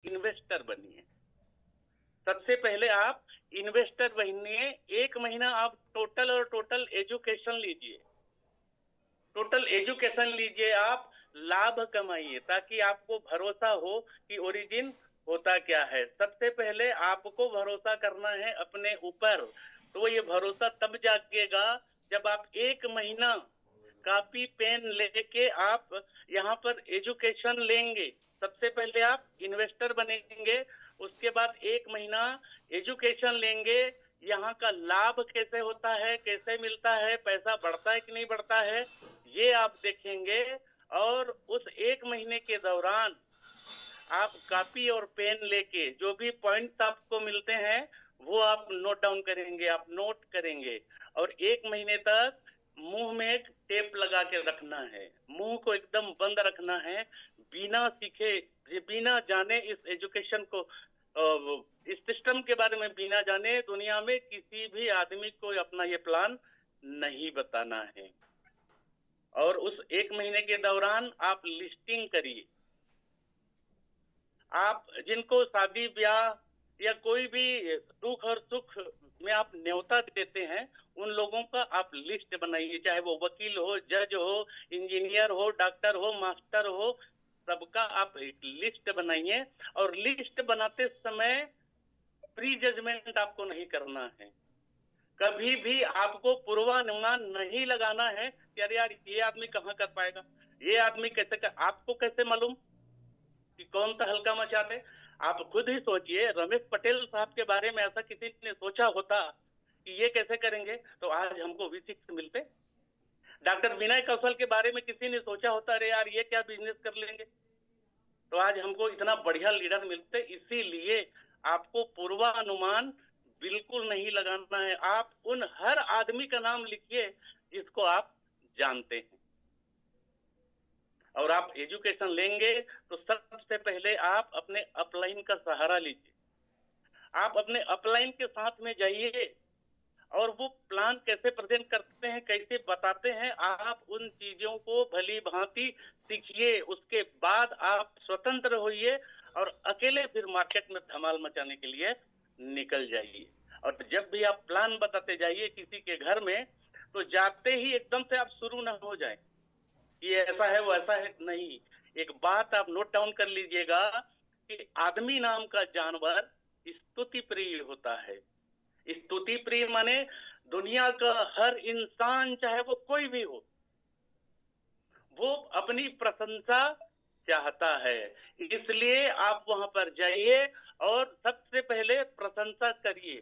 Investor बनिए। सबसे पहले आप इन्वेस्टर बनिए। 1 महीना आप टोटल एजुकेशन लीजिए। टोटल एजुकेशन लीजिए, आप लाभ कमाइए ताकि आपको भरोसा हो कि ओरिजिन होता क्या है। सबसे पहले आपको भरोसा करना है अपने ऊपर। तो ये भरोसा तब जागेगा जब आप 1 महीना कॉपी पेन लेके आप यहाँ पर एजुकेशन लेंगे। सबसे पहले आप इन्वेस्टर बनेंगे, उसके बाद 1 महीना एजुकेशन लेंगे। यहाँ का लाभ कैसे होता है, कैसे मिलता है, पैसा बढ़ता है कि नहीं बढ़ता है, ये आप देखेंगे। और उस 1 महीने के दौरान आप कॉपी और पेन लेके जो भी पॉइंट्स आपको मिलते हैं वो आप नोट डाउन करेंगे, आप नोट करेंगे। और 1 महीने तक मुंह में टेप लगा के रखना है, मुंह को एकदम बंद रखना है। बिना सीखे, बिना जाने इस एजुकेशन को, इस सिस्टम के बारे में बिना जाने दुनिया में किसी भी आदमी को अपना ये प्लान नहीं बताना है। और उस 1 महीने के दौरान आप लिस्टिंग करिए। आप जिनको शादी ब्याह या कोई भी दुख और सुख में आप न्योता देते हैं, उन लोगों का आप लिस्ट बनाइए, चाहे वो वकील हो, जज हो, इंजीनियर हो, डॉक्टर हो, मास्टर हो, सबका आप एक लिस्ट बनाइए। और लिस्ट बनाते समय प्री जजमेंट आपको नहीं करना है। कभी भी आपको पूर्वानुमान नहीं लगाना है कि अरे यार ये आदमी कहाँ कर पाएगा, ये आदमी कैसे कर, आपको कैसे मालूम कि कौन सा हल्का मचाते। आप खुद ही सोचिए, रमेश पटेल साहब के बारे में ऐसा किसी ने सोचा होता कि ये कैसे करेंगे तो आज हमको V6 मिलते। डॉक्टर विनय कौशल के बारे में किसी ने सोचा होता अरे यार ये क्या बिजनेस कर लेंगे तो आज हमको इतना बढ़िया लीडर मिलते। इसीलिए आपको पूर्वानुमान बिल्कुल नहीं लगाना है। आप उन हर आदमी का नाम लिखिए जिसको आप जानते हैं। और आप एजुकेशन लेंगे तो सबसे पहले आप अपने अपलाइन का सहारा लीजिए। आप अपने अपलाइन के साथ में जाइए और वो प्लान कैसे प्रेजेंट करते हैं, कैसे बताते हैं, आप उन चीजों को भली भांति सीखिए। उसके बाद आप स्वतंत्र होइए और अकेले फिर मार्केट में धमाल मचाने के लिए निकल जाइए। और जब भी आप प्लान बताते जाइए किसी के घर में, तो जाते ही एकदम से आप शुरू ना हो जाए ये ऐसा है वो ऐसा है, नहीं। एक बात आप नोट डाउन कर लीजिएगा कि आदमी नाम का जानवर स्तुति प्रिय होता है। स्तुति प्रिय माने दुनिया का हर इंसान, चाहे वो कोई भी हो, वो अपनी प्रशंसा चाहता है। इसलिए आप वहां पर जाइए और सबसे पहले प्रशंसा करिए,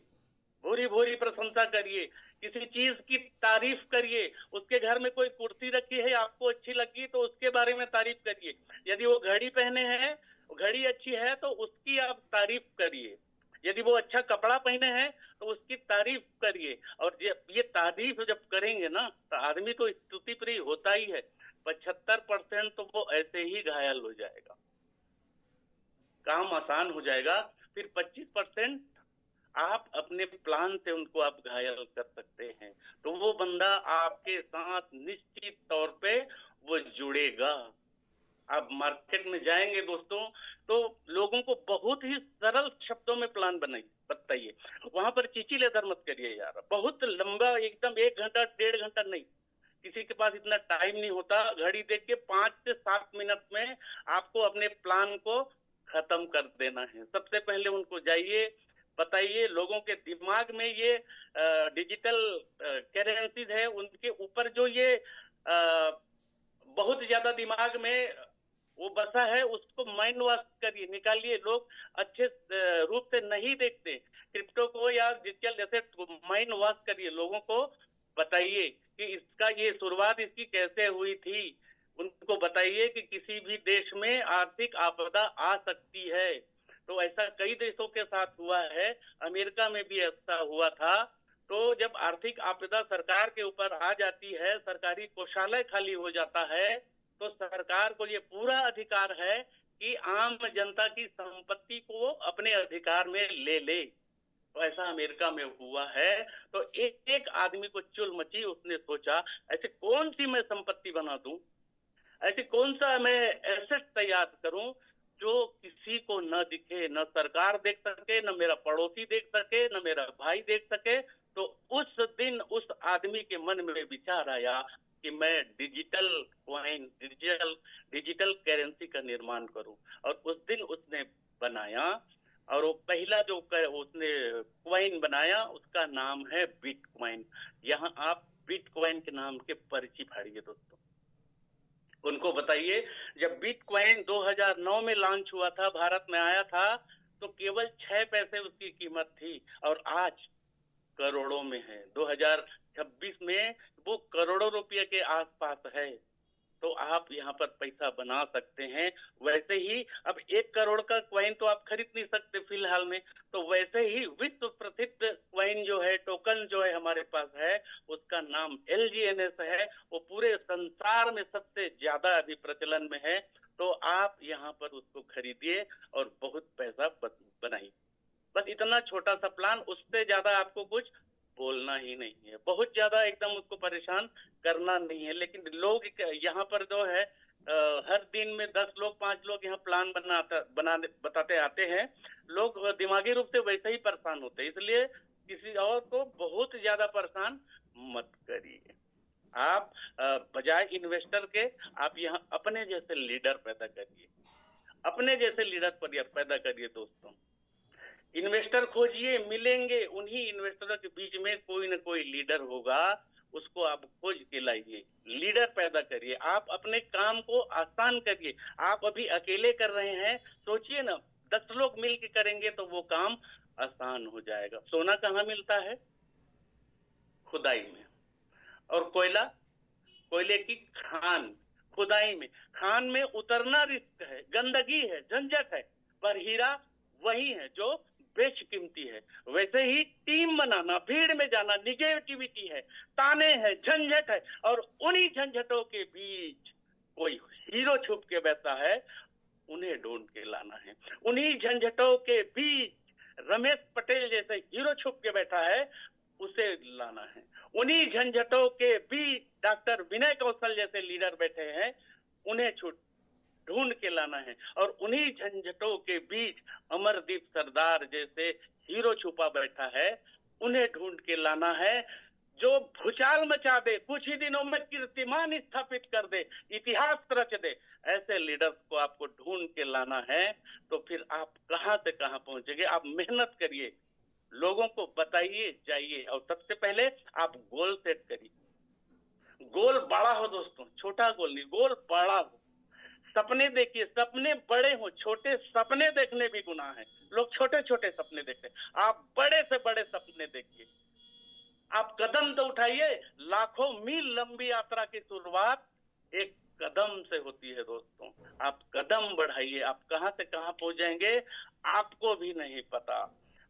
भूरी भूरी प्रशंसा करिए। किसी चीज की तारीफ करिए। उसके घर में कोई कुर्सी रखी है, आपको अच्छी लगी तो उसके बारे में तारीफ करिए। यदि वो घड़ी पहने हैं, घड़ी अच्छी है तो उसकी आप तारीफ करिए। यदि वो अच्छा कपड़ा पहने हैं तो उसकी तारीफ करिए। और ये तारीफ जब करेंगे ना तो आदमी तो स्तुति प्रिय होता ही है। 75% तो वो ऐसे ही घायल हो जाएगा, काम आसान हो जाएगा। फिर 25% आप अपने प्लान से उनको आप घायल कर सकते हैं। तो वो बंदा आपके साथ निश्चित तौर पे वो जुड़ेगा। आप मार्केट में जाएंगे दोस्तों तो लोगों को बहुत ही सरल शब्दों में प्लान बनाइए, बताइए। वहां पर चीची लेदर मत करिए यार, बहुत लंबा एकदम 1 घंटा 1.5 घंटा नहीं। किसी के पास इतना टाइम नहीं होता। घड़ी देख के 5 से 7 मिनट में आपको अपने प्लान को खत्म कर देना है। सबसे पहले उनको जाइए, बताइए। लोगों के दिमाग में ये डिजिटल करेंसीज है, उनके ऊपर जो ये बहुत ज्यादा दिमाग में वो बसा है, उसको माइंड वॉश करिए, निकालिए। लोग अच्छे रूप से नहीं देखते क्रिप्टो को या डिजिटल एसेट को। माइंड वॉश करिए, लोगों को बताइए कि इसका ये शुरुआत इसकी कैसे हुई थी। उनको बताइए कि किसी भी देश में आर्थिक आपदा आ सकती है। तो ऐसा कई देशों के साथ हुआ है, अमेरिका में भी ऐसा हुआ था। तो जब आर्थिक आपदा सरकार के ऊपर आ जाती है, सरकारी कोषालय खाली हो जाता है, तो सरकार को ये पूरा अधिकार है कि आम जनता की संपत्ति को अपने अधिकार में ले ले। तो ऐसा अमेरिका में हुआ है। तो एक आदमी को चुल मची, उसने सोचा ऐसे कौन सी मैं संपत्ति बना दूं, ऐसे कौन सा मैं एसेट तैयार करूं जो किसी को न दिखे, न सरकार देख सके, न मेरा पड़ोसी देख सके, न मेरा भाई देख सके। तो उस दिन उस आदमी के मन में विचार आया कि मैं डिजिटल कॉइन, डिजिटल करेंसी का निर्माण करूं। और उस दिन उसने बनाया, और वो पहला जो उसने कॉइन बनाया उसका नाम है बिटकॉइन। यहाँ आप बिटकॉइन के नाम के पर्ची फाड़िए दोस्तों, उनको बताइए। जब बिटकॉइन 2009 में लॉन्च हुआ था, भारत में आया था, तो केवल 6 पैसे उसकी कीमत थी, और आज करोड़ों में है। 2026 में वो करोड़ों रुपए के आसपास है। तो आप यहाँ पर पैसा बना सकते हैं। वैसे ही अब 1 करोड़ का क्वाइन तो आप खरीद नहीं सकते फिलहाल में, तो वैसे ही विश्व प्रसिद्ध क्वाइन जो है, टोकन जो है हमारे पास है, उसका नाम LGNS है। वो पूरे संसार में सबसे ज्यादा अभी प्रचलन में है। तो आप यहाँ पर उसको खरीदिए और बहुत पैसा बनाइए। बस इतना छोटा सा प्लान, उससे ज्यादा आपको कुछ बोलना ही नहीं है, बहुत ज्यादा एकदम उसको परेशान करना नहीं है। लेकिन लोग यहाँ पर जो है हर दिन में 10 लोग 5 लोग यहाँ प्लान बनाने बताते आते हैं। लोग दिमागी रूप से वैसे ही परेशान होते हैं, इसलिए किसी और को बहुत ज्यादा परेशान मत करिए। आप बजाय इन्वेस्टर के आप यहाँ अपने जैसे लीडर पैदा करिए, अपने जैसे लीडर पैदा करिए दोस्तों। इन्वेस्टर खोजिए, मिलेंगे। उन्हीं इन्वेस्टरों के बीच में कोई ना कोई लीडर होगा, उसको आप खोज के लाइए, लीडर पैदा करिए। आप अपने काम को आसान करिए। आप अभी अकेले कर रहे हैं, सोचिए ना 10 लोग मिल के करेंगे तो वो काम आसान हो जाएगा। सोना कहाँ मिलता है? खुदाई में। और कोयला, कोयले की खान, खुदाई में। खान में उतरना रिस्क है, गंदगी है, झंझट है, पर हीरा वही है जो बेशकीमती है। वैसे ही टीम बनाना, भीड़ में जाना, निगेटिविटी है, ताने हैं, झंझट है, और उन्हीं झंझटों के बीच कोई हीरो छुप के बैठा है, उन्हें ढूंढ के लाना है। उन्हीं झंझटों के बीच रमेश पटेल जैसे हीरो छुप के बैठा है, उसे लाना है। उन्हीं झंझटों के बीच डॉक्टर विनय कौशल जैसे लीडर बैठे हैं, उन्हें ढूंढ के लाना है। और उन्हीं झंझटों के बीच अमरदीप सरदार जैसे हीरो छुपा बैठा है, उन्हें ढूंढ के लाना है, जो भूचाल मचा दे, कुछ ही दिनों में कीर्तिमान स्थापित कर दे, इतिहास रच दे। ऐसे लीडर्स को आपको ढूंढ के लाना है। तो फिर आप कहां से कहां पहुंचेंगे? आप मेहनत करिए, लोगों को बताइए, जाइए, और सबसे पहले आप गोल सेट करिए। गोल बड़ा हो दोस्तों, छोटा गोल नहीं, गोल बड़ा हो। सपने देखिए, सपने बड़े हो, छोटे सपने देखने भी गुनाह है। लोग छोटे छोटे सपने देखते हैं, आप बड़े से बड़े सपने देखिए। आप कदम तो उठाइए। लाखों मील लंबी यात्रा की शुरुआत एक कदम से होती है दोस्तों। आप कदम बढ़ाइए, आप कहां से कहां पहुंच जाएंगे आपको भी नहीं पता।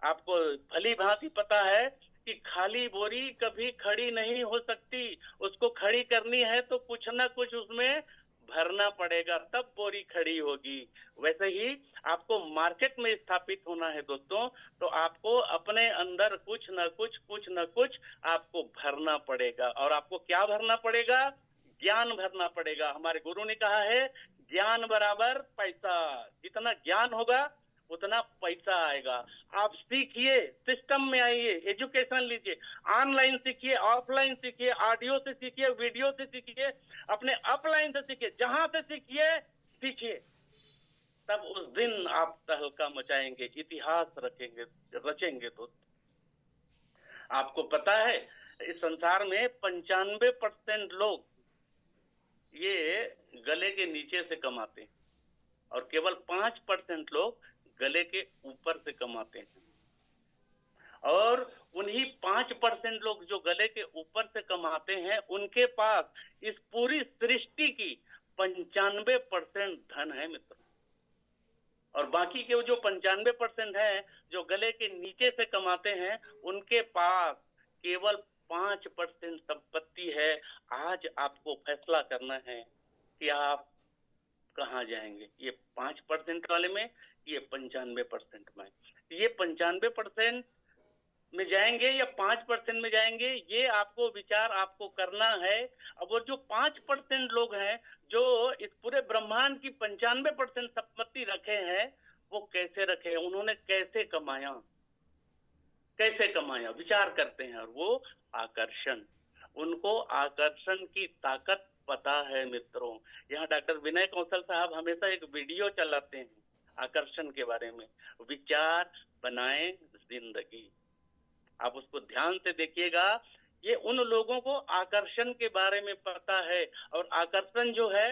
आपको भली भांति पता है कि खाली बोरी कभी खड़ी नहीं हो सकती, उसको खड़ी करनी है तो कुछ ना कुछ उसमें भरना पड़ेगा, तब बोरी खड़ी होगी। वैसे ही आपको मार्केट में स्थापित होना है दोस्तों, तो आपको अपने अंदर कुछ न कुछ आपको भरना पड़ेगा। और आपको क्या भरना पड़ेगा? ज्ञान भरना पड़ेगा। हमारे गुरु ने कहा है, ज्ञान बराबर पैसा। जितना ज्ञान होगा उतना पैसा आएगा। आप सीखिए, सिस्टम में आइए, एजुकेशन लीजिए, ऑनलाइन सीखिए, ऑफलाइन सीखिए, ऑडियो से सीखिए, वीडियो से सीखिए, अपने अपलाइन से सीखिए, जहां से सीखिए। तब उस दिन आप तहलका मचाएंगे, इतिहास रचेंगे। तो आपको पता है इस संसार में 95% लोग ये गले के नीचे से कमाते हैं, और केवल 5% लोग गले के ऊपर से कमाते हैं। और उन्हीं 5% लोग जो गले के ऊपर से कमाते हैं, उनके पास इस पूरी सृष्टि की 95% धन है मित्र। और बाकी के जो 95% है जो गले के नीचे से कमाते हैं, उनके पास केवल 5% संपत्ति है। आज आपको फैसला करना है कि आप कहां जाएंगे, ये 5% वाले में, ये 95% में। ये 95% में जाएंगे या 5% में जाएंगे, ये आपको विचार आपको करना है। अब वो जो 5% लोग हैं जो इस पूरे ब्रह्मांड की 95% संपत्ति रखे हैं, वो कैसे रखे, उन्होंने कैसे कमाया, कैसे कमाया, विचार करते हैं। और वो आकर्षण, उनको आकर्षण की ताकत पता है मित्रों। यहाँ डॉक्टर विनय कौशल साहब हमेशा एक वीडियो चलाते हैं आकर्षण के बारे में, विचार बनाए जिंदगी। आप उसको ध्यान से देखिएगा। ये उन लोगों को आकर्षण के बारे में पता है, और आकर्षण जो है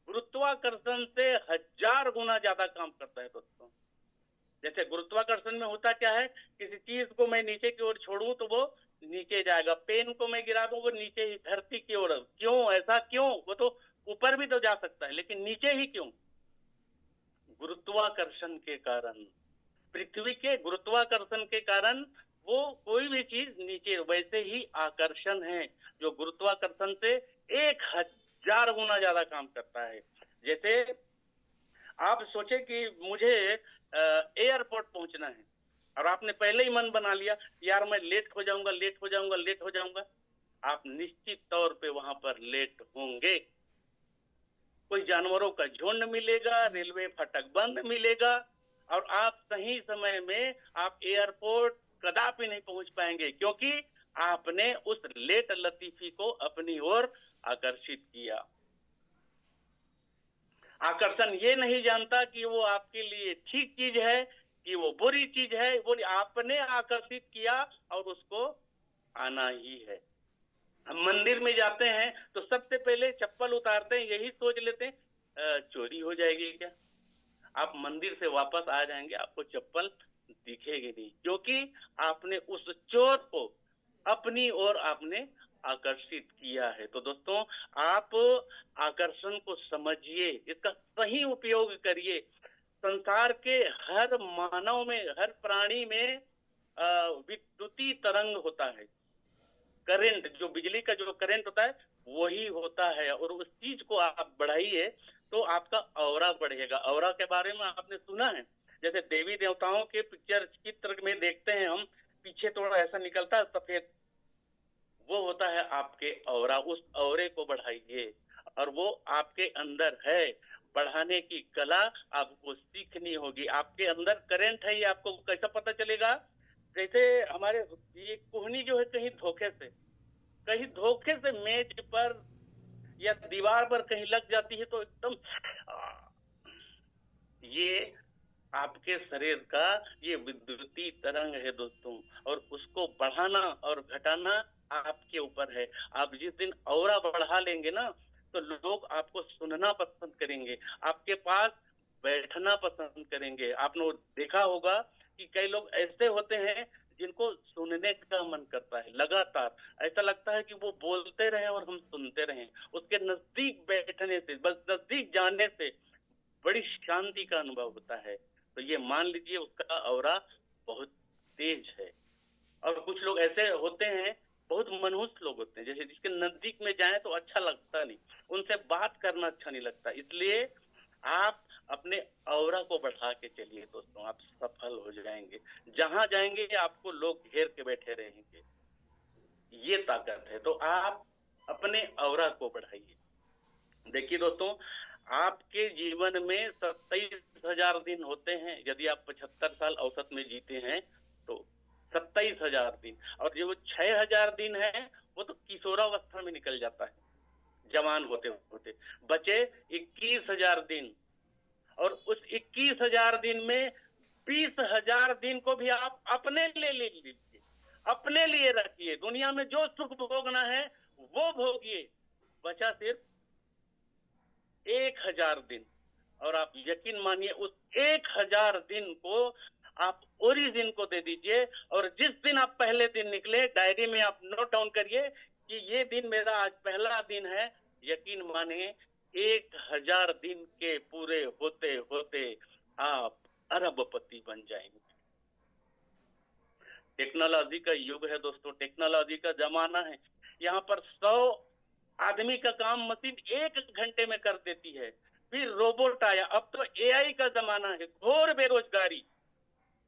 गुरुत्वाकर्षण से 1000 गुना ज्यादा काम करता है दोस्तों। जैसे गुरुत्वाकर्षण में होता क्या है, किसी चीज को मैं नीचे की ओर छोड़ूं तो वो नीचे जाएगा, पेन को मैं गिरा दूं वो नीचे ही धरती की ओर। क्यों ऐसा, क्यों? वो तो ऊपर भी तो जा सकता है, लेकिन नीचे ही क्यों? गुरुत्वाकर्षण के कारण, पृथ्वी के गुरुत्वाकर्षण के कारण वो कोई भी चीज नीचे। वैसे ही आकर्षण है जो गुरुत्वाकर्षण से 1000 गुना ज्यादा काम करता है। जैसे आप सोचे कि मुझे एयरपोर्ट पहुंचना है, और आपने पहले ही मन बना लिया यार मैं लेट हो जाऊंगा, लेट हो जाऊंगा, लेट हो जाऊंगा। आप निश्चित तौर पे वहां पर लेट होंगे। कोई जानवरों का झुंड मिलेगा, रेलवे फाटक बंद मिलेगा, और आप सही समय में आप एयरपोर्ट कदापि नहीं पहुंच पाएंगे, क्योंकि आपने उस लेट लतीफी को अपनी ओर आकर्षित किया। आकर्षण ये नहीं जानता कि वो आपके लिए ठीक चीज है कि वो बुरी चीज है, वो आपने आकर्षित किया और उसको आना ही है। हम मंदिर में जाते हैं तो सबसे पहले चप्पल उतारते हैं, यही सोच लेते हैं चोरी हो जाएगी क्या। आप मंदिर से वापस आ जाएंगे, आपको चप्पल दिखेगी नहीं, क्योंकि आपने उस चोर को अपनी ओर आपने आकर्षित किया है। तो दोस्तों, आप आकर्षण को समझिए, इसका सही उपयोग करिए। संसार के हर मानव में, हर प्राणी में विद्युतीय तरंग होता है। करंट, जो बिजली का जो करंट होता है वही होता है, और उस चीज को आप बढ़ाइए तो आपका ऑरा बढ़ेगा। ऑरा के बारे में आपने सुना है, जैसे देवी देवताओं के पिक्चर चित्र में देखते हैं हम, पीछे थोड़ा ऐसा निकलता है सफेद, वो होता है आपके ऑरा। उस ऑरे को बढ़ाइए, और वो आपके अंदर है। बढ़ाने की कला आपको सीखनी होगी। आपके अंदर करंट है, ये आपको कैसा पता चलेगा? जैसे हमारे ये कोहनी जो है कहीं धोखे से मेज पर या दीवार पर कहीं लग जाती है तो एकदम, ये आपके शरीर का ये विद्युतीय तरंग है दोस्तों, और उसको बढ़ाना और घटाना आपके ऊपर है। आप जिस दिन औरा बढ़ा लेंगे ना, तो लोग आपको सुनना पसंद करेंगे, आपके पास बैठना पसंद करेंगे। आपने देखा होगा कि कई लोग ऐसे होते हैं जिनको सुनने का मन करता है लगातार, ऐसा लगता है कि वो बोलते रहे और हम सुनते रहे। उसके नजदीक बैठने से, बस नजदीक जाने से बड़ी शांति का अनुभव होता है। तो ये मान लीजिए उसका ऑरा बहुत तेज है। और कुछ लोग ऐसे होते हैं, बहुत मनहूस लोग होते हैं, जैसे जिसके नजदीक में जाए तो अच्छा लगता नहीं, उनसे बात करना अच्छा नहीं लगता। इसलिए आप अपने ऑरा को बढ़ा के चलिए दोस्तों, आप सफल हो जाएंगे। जहां जाएंगे आपको लोग घेर के बैठे रहेंगे, ये ताकत है। तो आप अपने ऑरा को बढ़ाइए। देखिए दोस्तों, आपके जीवन में 27,000 दिन होते हैं। यदि आप 75 साल औसत में जीते हैं तो 27,000 दिन, और जो 6,000 दिन है वो तो किशोरावस्था में निकल जाता है, जवान होते होते। बचे 21,000 दिन, और उस 21,000 दिन में 20,000 दिन को भी आप अपने लिए ले लीजिए, अपने लिए रखिए। दुनिया में जो सुख भोगना है वो भोगिए। बचा सिर्फ 1,000 दिन, और आप यकीन मानिए उस 1,000 दिन को आप ओरिजिन को दे दीजिए। और जिस दिन आप पहले दिन निकले, डायरी में आप नोट डाउन करिए कि ये दिन मेरा आज पहला दिन है। यकीन मानिए 1,000 दिन के पूरे होते होते आप अरबपति बन जाएंगे। टेक्नोलॉजी का युग है दोस्तों, टेक्नोलॉजी का जमाना है। यहाँ पर 100 आदमी का काम मशीन 1 घंटे में कर देती है। फिर रोबोट आया, अब तो एआई का जमाना है। घोर बेरोजगारी,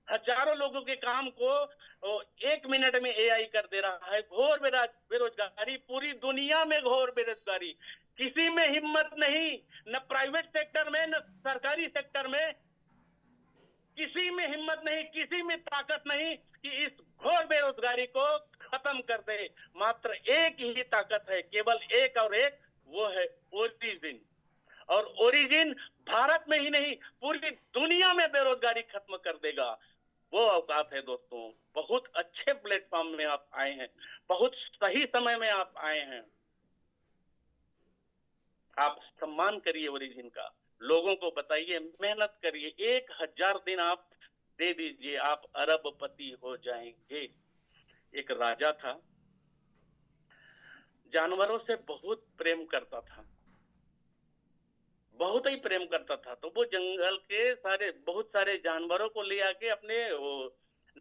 हजारों लोगों के काम को 1 मिनट में एआई कर दे रहा है। घोर बेरोजगारी, पूरी दुनिया में घोर बेरोजगारी, किसी में हिम्मत नहीं, न प्राइवेट सेक्टर में न सरकारी सेक्टर में, किसी में हिम्मत नहीं, किसी में ताकत नहीं कि इस घोर बेरोजगारी को खत्म कर दे। मात्र एक ही ताकत है, केवल एक और एक, वो है ओरिजिन। और ओरिजिन भारत में ही नहीं, पूरी दुनिया में बेरोजगारी खत्म कर देगा। वो औकात है दोस्तों। बहुत अच्छे प्लेटफॉर्म में आप आए हैं, बहुत सही समय में आप आए हैं। आप सम्मान करिए ओरिजिन का, लोगों को बताइए, मेहनत करिए, 1000 दिन आप दे दीजिए, आप अरबपति हो जाएंगे। एक राजा था, जानवरों से बहुत प्रेम करता था, बहुत ही प्रेम करता था। तो वो जंगल के बहुत सारे जानवरों को ले आके अपने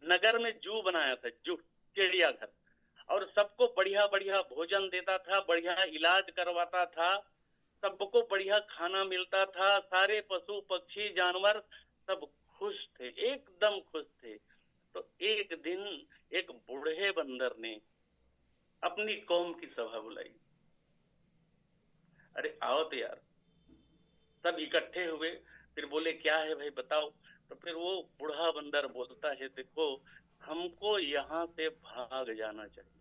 नगर में जू बनाया था, जू, चिड़ियाघर, और सबको बढ़िया बढ़िया भोजन देता था, बढ़िया इलाज करवाता था, सबको बढ़िया खाना मिलता था, सारे पशु पक्षी जानवर सब खुश थे, एकदम खुश थे। तो एक दिन एक बूढ़े बंदर ने अपनी कौम की सभा बुलाई। अरे आओ तो यार, सब इकट्ठे हुए, फिर बोले क्या है भाई बताओ। तो फिर वो बूढ़ा बंदर बोलता है, देखो हमको यहाँ से भाग जाना चाहिए।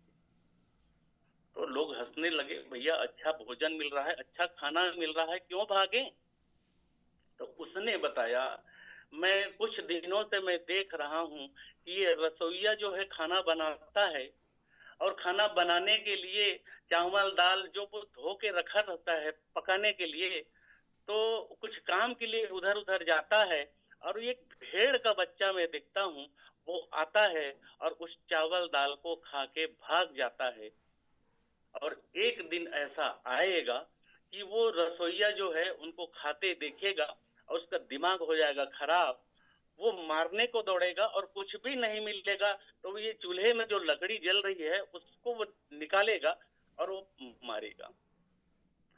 तो लोग हंसने लगे, भैया अच्छा भोजन मिल रहा है, अच्छा खाना मिल रहा है, क्यों भागे। तो उसने बताया, मैं कुछ दिनों से मैं देख रहा हूँ कि ये रसोईया जो है खाना बनाता है, और खाना बनाने के लिए चावल दाल जो वो धो के रखा रहता है पकाने के लिए, तो कुछ काम के लिए उधर उधर जाता है, और एक भेड़ का बच्चा मैं देखता हूँ, वो आता है और उस चावल दाल को खा के भाग जाता है। और एक दिन ऐसा आएगा कि वो रसोईया जो है उनको खाते देखेगा और उसका दिमाग हो जाएगा खराब, वो मारने को दौड़ेगा और कुछ भी नहीं मिलेगा, तो ये चूल्हे में जो लकड़ी जल रही है उसको वो निकालेगा और वो मारेगा।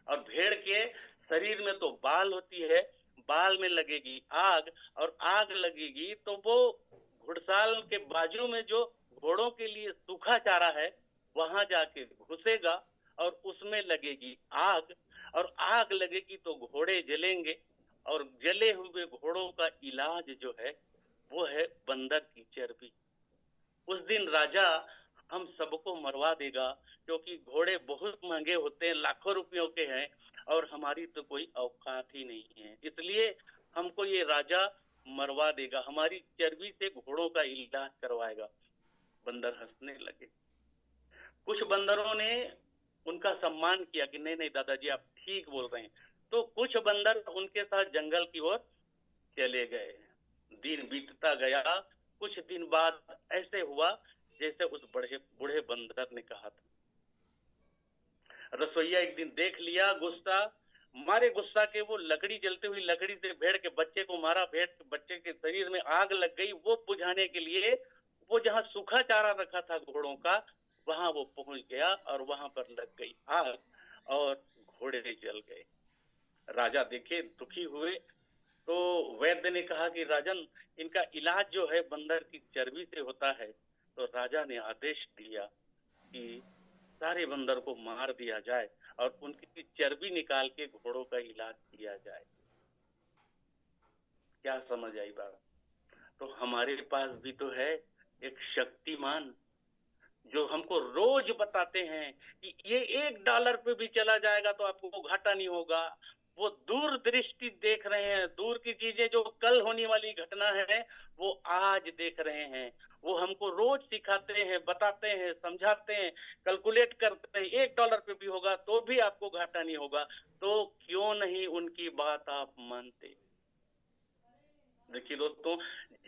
और भेड़ के शरीर में तो बाल होती है, बाल में लगेगी आग, और आग लगेगी तो वो घुड़साल के बाजू में जो घोड़ों के लिए सूखा चारा है वहां जाके घुसेगा और उसमें लगेगी आग, और आग लगेगी तो घोड़े जलेंगे, और जले हुए घोड़ों का इलाज जो है वो है बंदर की चर्बी। उस दिन राजा हम सबको मरवा देगा, क्योंकि घोड़े बहुत महंगे होते हैं, लाखों रुपयों के हैं, और हमारी तो कोई औकात ही नहीं है, इसलिए हमको ये राजा मरवा देगा, हमारी चर्बी से घोड़ों का इलाज करवाएगा। बंदर हंसने लगे। कुछ बंदरों ने उनका सम्मान किया कि नहीं नहीं दादाजी आप ठीक बोल रहे हैं। तो कुछ बंदर उनके साथ जंगल की ओर चले गए। दिन बीतता गया, कुछ दिन बाद ऐसे हुआ जैसे उस बड़े बूढ़े बंदर ने कहा था। रसोईया एक दिन देख लिया, गुस्सा मारे गुस्सा के वो लकड़ी, जलती हुई लकड़ी से भेड़ के बच्चे को मारा, भेड़ के बच्चे के शरीर में आग लग गई। वो बुझाने के लिए वो जहाँ सूखा चारा रखा था घोड़ों का, वहां वो पहुंच गया और वहां पर लग गई आग और घोड़े जल गए। राजा देखे, दुखी हुए, तो वैद्य ने कहा कि राजन, इनका इलाज जो है बंदर की चर्बी से होता है। तो राजा ने आदेश दिया कि सारे बंदर को मार दिया जाए और उनकी चर्बी निकाल के घोड़ों का इलाज किया जाए। क्या समझ आई बात। तो हमारे पास भी तो है एक शक्तिमान जो हमको रोज बताते हैं कि ये $1 पे भी चला जाएगा तो आपको घाटा नहीं होगा। वो दूर दृष्टि देख रहे हैं, दूर की चीजें जो कल होने वाली घटना है वो आज देख रहे हैं। वो हमको रोज सिखाते हैं, बताते हैं, समझाते हैं, कैलकुलेट करते हैं, $1 पे भी होगा तो भी आपको घाटा नहीं होगा। तो क्यों नहीं उनकी बात आप मानते। देखिए दोस्तों,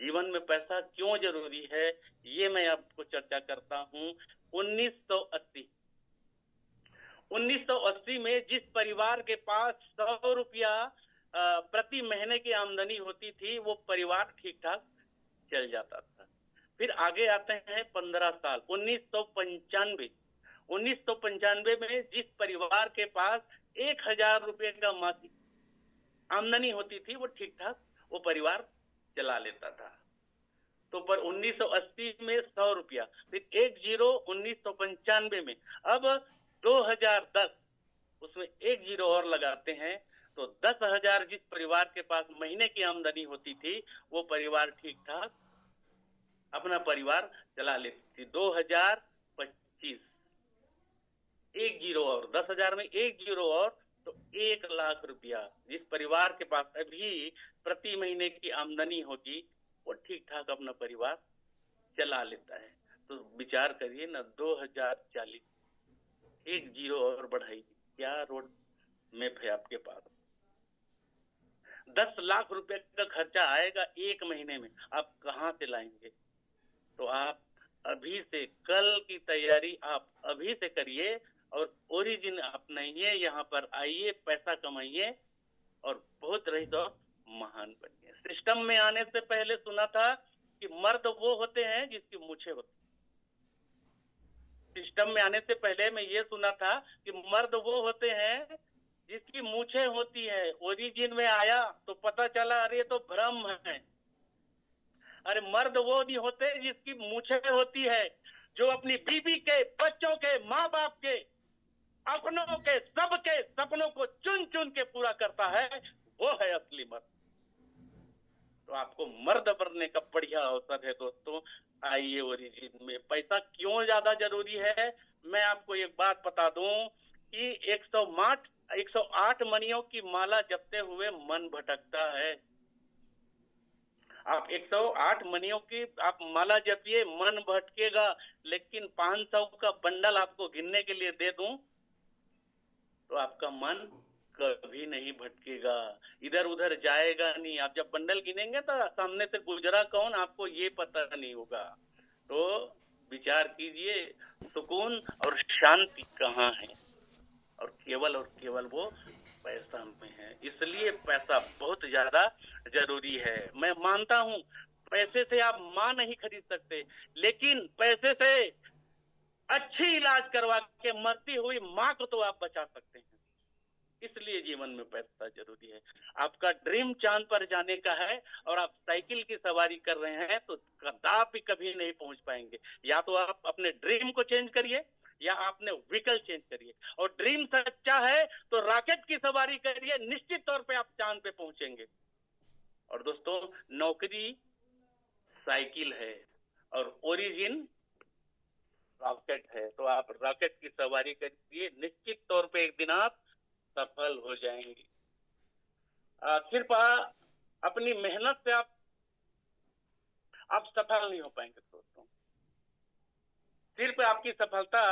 जीवन में पैसा क्यों जरूरी है ये मैं आपको चर्चा करता हूँ। 1980 1980 में जिस परिवार के पास 100 रुपया प्रति महीने की आमदनी होती थी, वो परिवार ठीक ठाक चल जाता था। फिर आगे आते हैं 15 साल, 1995। 1995 में जिस परिवार के पास 1000 रुपये का मासिक आमदनी होती थी, वो ठीक ठाक वो परिवार चला लेता था। तो पर 1980 में 100 रुपया, फिर 10 1995 में, अब 2010 उसमें 10 और लगाते हैं तो 10,000 जिस परिवार के पास महीने की आमदनी होती थी वो परिवार ठीक ठाक अपना परिवार चला लेती थी। 2025 10 और 10,000 में 10 और तो 1,00,000 रुपया जिस परिवार के पास अभी प्रति महीने की आमदनी होगी वो ठीक ठाक अपना परिवार चला लेता है। तो विचार करिए ना, 2040 10 और बढ़ाइए, क्या रोड मैप है आपके पास? 10 लाख रुपए का खर्चा आएगा एक महीने में, आप कहाँ से लाएंगे? तो आप अभी से कल की तैयारी आप अभी से करिए और ओरिजिन अपनाइए, यहाँ पर आइए, पैसा कमाइए और बहुत रही तो महान बनिए। सिस्टम में आने से पहले सुना था कि मर्द वो होते हैं जिसकी मूछें होती। सिस्टम में आने से पहले मैं ये सुना था कि मर्द वो होते हैं जिसकी मूछें होती है। ओरिजिन में आया तो पता चला अरे तो भ्रम है। अरे मर्द वो नहीं होते जिसकी मूछें होती है, जो अपनी बीबी के, बच्चों के, माँ बाप के, अपनों के, सबके सपनों को चुन चुन के पूरा करता है, वो है असली मर्द। तो आपको मर्द बनने का बढ़िया अवसर है दोस्तों, आइए ओरिजिन में। पैसा क्यों ज्यादा जरूरी है, मैं आपको एक बात बता दूं कि 108 मणियों की माला जपते हुए मन भटकता है। आप 108 मणियों की आप माला जपिए, मन भटकेगा, लेकिन 500 का बंडल आपको गिनने के लिए दे दूं तो आपका मन कभी नहीं भटकेगा, इधर उधर जाएगा नहीं। आप जब बंडल गिनेंगे तो सामने से गुजरा कौन आपको ये पता नहीं होगा। तो विचार कीजिए, सुकून और शांति कहाँ है, और केवल वो पैसा में है। इसलिए पैसा बहुत ज्यादा जरूरी है। मैं मानता हूँ पैसे से आप माँ नहीं खरीद सकते, लेकिन पैसे से अच्छी इलाज करवा के मरती हुई माँ को तो आप बचा सकते हैं। इसलिए जीवन में पैसा जरूरी है। आपका ड्रीम चांद पर जाने का है और आप साइकिल की सवारी कर रहे हैं तो कदापि कभी नहीं पहुंच पाएंगे। या तो आप अपने ड्रीम को चेंज करिए या आपने व्हीकल चेंज करिए। और ड्रीम सच्चा है तो रॉकेट की सवारी करिए, निश्चित तौर पे आप चांद पे पहुंचेंगे। और दोस्तों, नौकरी साइकिल है और ओरिजिन रॉकेट है। तो आप रॉकेट की सवारी करिए, निश्चित तौर पे एक दिन आप सफल हो जाएंगे। सिर्फ अपनी मेहनत से आप सफल नहीं हो पाएंगे दोस्तों। सिर्फ आपकी सफलता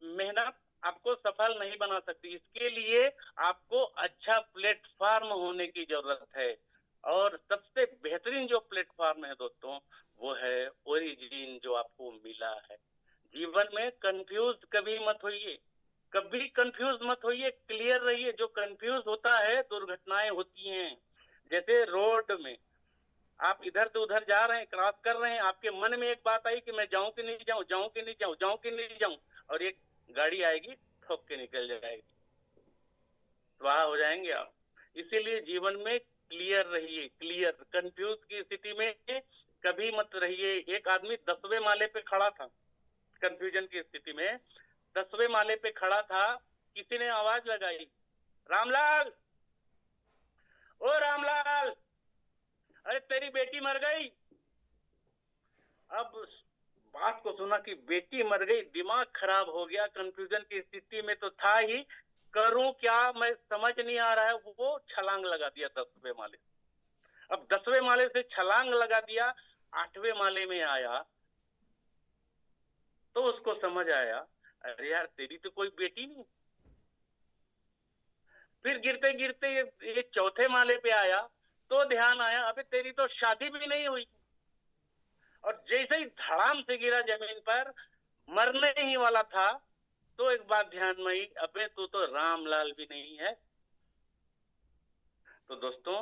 मेहनत आपको सफल नहीं बना सकती। इसके लिए आपको अच्छा प्लेटफॉर्म होने की जरूरत है। और सबसे बेहतरीन जो प्लेटफॉर्म है दोस्तों वो है ओरिजिन जो आपको मिला है। जीवन में कंफ्यूज कभी मत होइए, कभी कंफ्यूज मत होइए, क्लियर रहिए। जो कंफ्यूज होता है दुर्घटनाएं होती हैं। जैसे रोड में आप इधर से उधर जा रहे हैं, क्रॉस कर रहे हैं, आपके मन में एक बात आई कि मैं जाऊं कि नहीं जाऊं, जाऊं कि नहीं जाऊं, जाऊं कि नहीं जाऊं, और एक गाड़ी आएगी ठोक के निकल जाएगी, स्वाहा हो जाएंगे आप। इसीलिए जीवन में क्लियर रहिए, क्लियर। कंफ्यूज की स्थिति में कभी मत रहिए। एक आदमी 10वें माले पे खड़ा था, कंफ्यूजन की स्थिति में 10वें माले पे खड़ा था। किसी ने आवाज लगाई, रामलाल, ओ रामलाल, अरे तेरी बेटी मर गई। अब बात को सुना कि बेटी मर गई, दिमाग खराब हो गया। कंफ्यूजन की स्थिति में तो था ही, करूं क्या मैं समझ नहीं आ रहा है। वो छलांग लगा दिया 10वें माले। अब 10वें माले से छलांग लगा दिया, 8वें माले में आया तो उसको समझ आया अरे यार तेरी तो कोई बेटी नहीं। फिर गिरते गिरते ये 4थे माले पे आया तो ध्यान आया अबे तेरी तो शादी भी नहीं हुई। और जैसे ही धड़ाम से गिरा जमीन पर, मरने ही वाला था, तो एक बात ध्यान में आई, अबे तू तो रामलाल भी नहीं है। तो दोस्तों,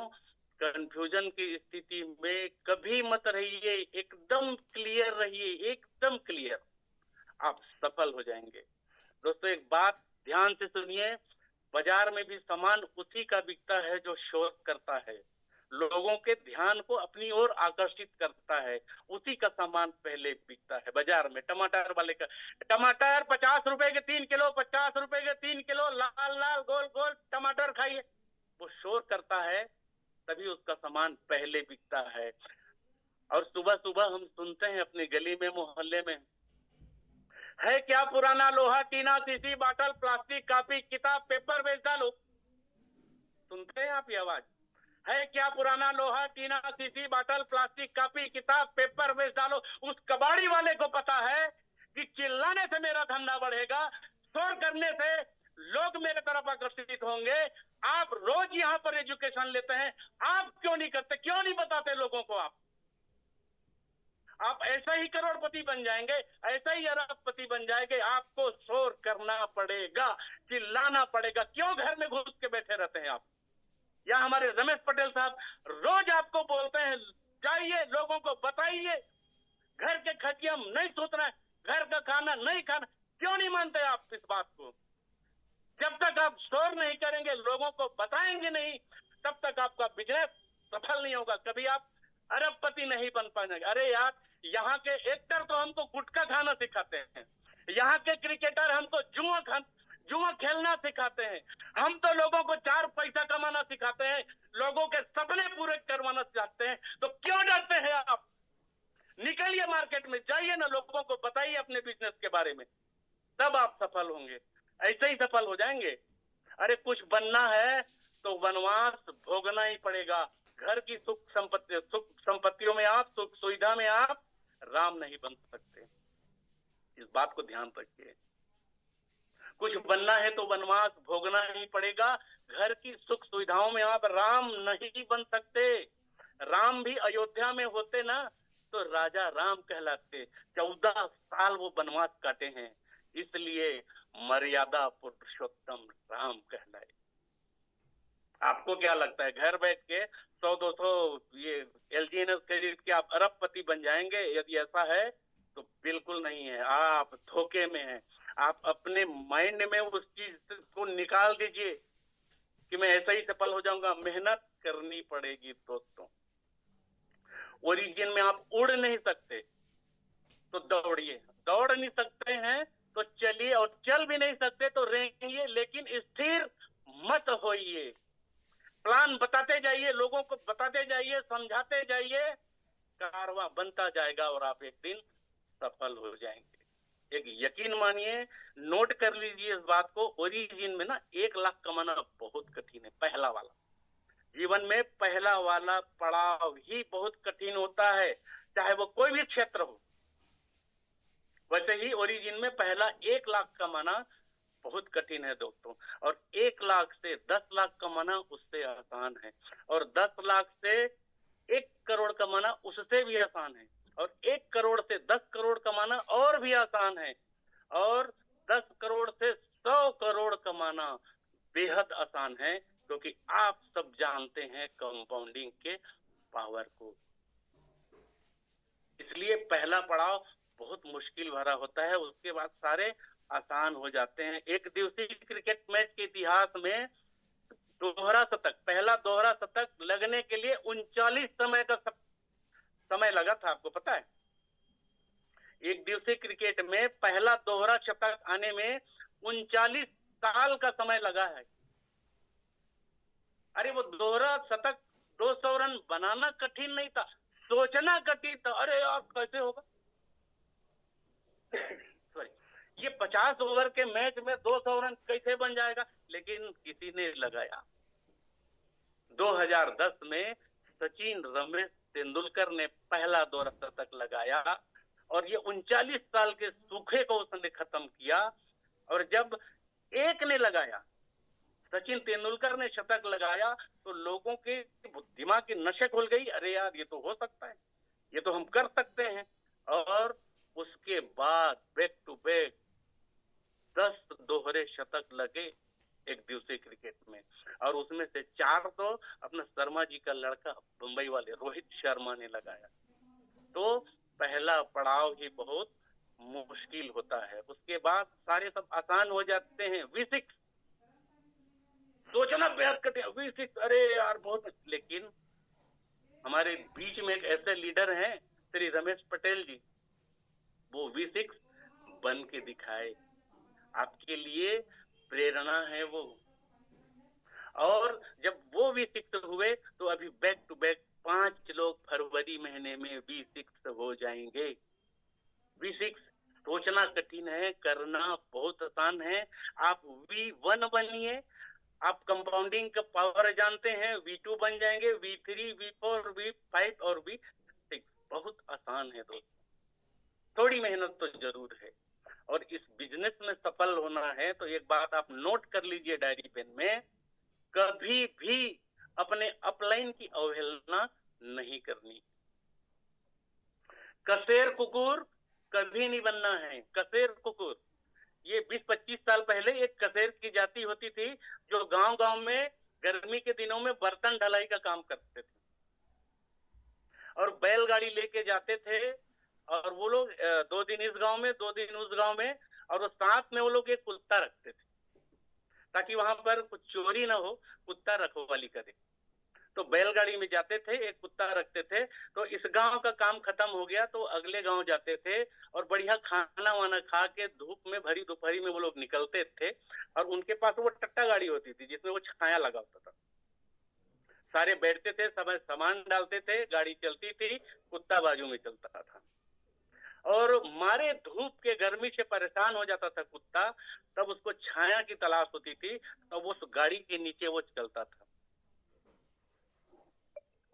कंफ्यूजन की स्थिति में कभी मत रहिए, एकदम क्लियर रहिए, एकदम क्लियर, आप सफल हो जाएंगे। दोस्तों एक बात ध्यान से सुनिए, बाजार में भी सामान उसी का बिकता है जो शोध करता है। लोगों के ध्यान को अपनी ओर आकर्षित करता है, उसी का सामान पहले बिकता है बाजार में। टमाटर वाले का टमाटर 50 रुपए के 3 किलो, 50 रुपए के 3 किलो, लाल लाल गोल गोल टमाटर खाइए, वो शोर करता है, तभी उसका सामान पहले बिकता है। और सुबह सुबह हम सुनते हैं अपनी गली में, मोहल्ले में, है क्या पुराना लोहा टीना सीसी बाटल प्लास्टिक कापी किताब पेपर बेच डालो। सुनते हैं आप ये आवाज? है क्या पुराना लोहा टीना सीसी बाटल प्लास्टिक कापी किताब पेपर बेच डालो। उस कबाड़ी वाले को पता है कि चिल्लाने से मेरा धंधा बढ़ेगा, शोर करने से लोग मेरे तरफ आकर्षित होंगे। आप रोज यहाँ पर एजुकेशन लेते हैं, आप क्यों नहीं करते, क्यों नहीं बताते लोगों को? आप ऐसा ही करोड़पति बन जाएंगे, ऐसा ही अरबपति बन जाएंगे। आपको शोर करना पड़ेगा, चिल्लाना पड़ेगा। क्यों घर में घुस के बैठे रहते हैं आप? या हमारे रमेश पटेल साहब रोज आपको बोलते हैं, जाइए लोगों को बताइए, घर के खटिया नहीं सोचना है, घर का खाना नहीं खाना। क्यों नहीं मानते आप इस बात को? जब तक आप शोर नहीं करेंगे, लोगों को बताएंगे नहीं, तब तक आपका बिजनेस सफल नहीं होगा। कभी आप अरबपति नहीं बन पाएंगे। अरे यार, यहाँ के एक्टर तो हमको गुटखा खाना सिखाते हैं, यहाँ के क्रिकेटर हमको जुआ खेलना सिखाते हैं, हम तो लोगों को 4 पैसा कमाना सिखाते हैं, लोगों के सपने पूरे करवाना चाहते हैं। तो क्यों डरते हैं आप? निकलिए मार्केट में, जाइए ना, लोगों को बताइए अपने बिजनेस के बारे में, तब आप सफल होंगे। ऐसे ही सफल हो जाएंगे। अरे कुछ बनना है तो वनवास भोगना ही पड़ेगा। घर की सुख संपत्तियों में आप, सुख सुविधा में आप राम नहीं बन सकते। इस बात को ध्यान रखिए। कुछ बनना है तो वनवास भोगना ही पड़ेगा। घर की सुख सुविधाओं में आप राम नहीं बन सकते। राम भी अयोध्या में होते ना तो राजा राम कहलाते। 14 साल वो वनवास काटे हैं, इसलिए मर्यादा पुरुषोत्तम राम कहलाए। आपको क्या लगता है घर बैठ के 100-200 ये एलजी खरीद के आप अरबपति बन जाएंगे? यदि ऐसा है तो बिल्कुल नहीं है, आप धोखे में हैं। आप अपने माइंड में उस चीज को निकाल दीजिए कि मैं ऐसा ही सफल हो जाऊंगा। मेहनत करनी पड़ेगी दोस्तों। ओरिजिन में आप उड़ नहीं सकते तो दौड़िए, दौड़ नहीं सकते हैं तो चलिए, और चल भी नहीं सकते तो रेंगिए, लेकिन स्थिर मत होइए। प्लान बताते जाइए, लोगों को बताते जाइए, समझाते जाइए, कारवां बनता जाएगा और आप एक दिन सफल हो जाएंगे। एक यकीन मानिए, नोट कर लीजिए इस बात को, ओरिजिन में ना 1 लाख कमाना बहुत कठिन है। पहला वाला, जीवन में पहला वाला पड़ाव ही बहुत कठिन होता है, चाहे वो कोई भी क्षेत्र हो। वैसे ही ओरिजिन में पहला 1 लाख कमाना बहुत कठिन है दोस्तों। और 1 लाख से 10 लाख कमाना उससे आसान है, और 10 लाख से 1 करोड़ कमाना उससे भी आसान है, और 1 करोड़ से 10 करोड़ कमाना और भी आसान है, और 10 करोड़ से 100 करोड़ कमाना बेहद आसान है, क्योंकि आप सब जानते हैं कंपाउंडिंग के पावर को। इसलिए पहला पड़ाव बहुत मुश्किल भरा होता है, उसके बाद सारे आसान हो जाते हैं। एक दिवसीय क्रिकेट मैच के इतिहास में दोहरा शतक, पहला दोहरा शतक लगने के लिए 39 समय लगा था। आपको पता है? एक दिवसीय क्रिकेट में पहला दोहरा शतक आने में 39 साल का समय लगा है। अरे वो दोहरा शतक 200 रन बनाना कठिन नहीं था, सोचना कठिन था। अरे यार कैसे होगा सॉरी, ये 50 ओवर के मैच में 200 रन कैसे बन जाएगा? लेकिन किसी ने लगाया। 2010 में सचिन रमेश तेंदुलकर ने पहला दोहरा शतक लगाया, और ये 39 साल के सूखे को उसने खत्म किया। और जब एक ने लगाया, सचिन तेंदुलकर ने शतक लगाया, तो लोगों के दिमाग की नसें खुल गई। अरे यार ये तो हो सकता है, ये तो हम कर सकते हैं। और उसके बाद बैक टू बैक 10 दोहरे शतक लगे एक दिवसीय क्रिकेट में, और उसमें से 4 तो अपना शर्मा जी का लड़का मुंबई वाले रोहित शर्मा ने लगाया। तो पहला पड़ाव ही बहुत मुश्किल होता है, उसके बाद सारे सब आसान हो जाते हैं। V6 सोचना बेहद कठिन, V6 अरे यार बहुत, लेकिन हमारे बीच में एक ऐसे लीडर हैं श्री रमेश पटेल जी, वो V6 बन के दिखाए, आपके लिए प्रेरणा है वो। और जब वो V6 हुए तो अभी बैक टू बैक 5 लोग फरवरी महीने में V6 हो जाएंगे। V6 सोचना कठिन है, करना बहुत आसान है। आप V1 बनिए, आप कंपाउंडिंग का पावर जानते हैं, V2 बन जाएंगे, V3, V4, V5 और V6। बहुत आसान है दोस्तों, थोड़ी मेहनत तो जरूर है। और इस बिजनेस में सफल होना है तो एक बात आप नोट कर लीजिए डायरी पेन में, कभी भी अपने अपलाइन की अवहेलना नहीं करनी। कसेर कुकुर कभी नहीं बनना है, कसेर कुकुर। ये 20-25 साल पहले एक कसेर की जाति होती थी जो गांव-गांव में गर्मी के दिनों में बर्तन ढलाई का काम करते थे और बैलगाड़ी लेके जाते थे। और वो लोग 2 दिन इस गांव में 2 दिन उस गांव में, और वो साथ में वो लोग एक कुत्ता रखते थे ताकि वहां पर कुछ चोरी ना हो, कुत्ता रखवाली करे। तो बैलगाड़ी में जाते थे, एक कुत्ता रखते थे। तो इस गांव का काम खत्म हो गया तो अगले गांव जाते थे और बढ़िया खाना वाना खा के धूप में भरी दोपहरी में वो लोग निकलते थे। और उनके पास वो टट्टा गाड़ी होती थी जिसमें वो छाया लगा होता था। सारे बैठते थे, सब सामान डालते थे, गाड़ी चलती थी, कुत्ता बाजू में चलता था। और मारे धूप के गर्मी से परेशान हो जाता था कुत्ता, तब उसको छाया की तलाश होती थी, तब उस गाड़ी के नीचे वो चलता था।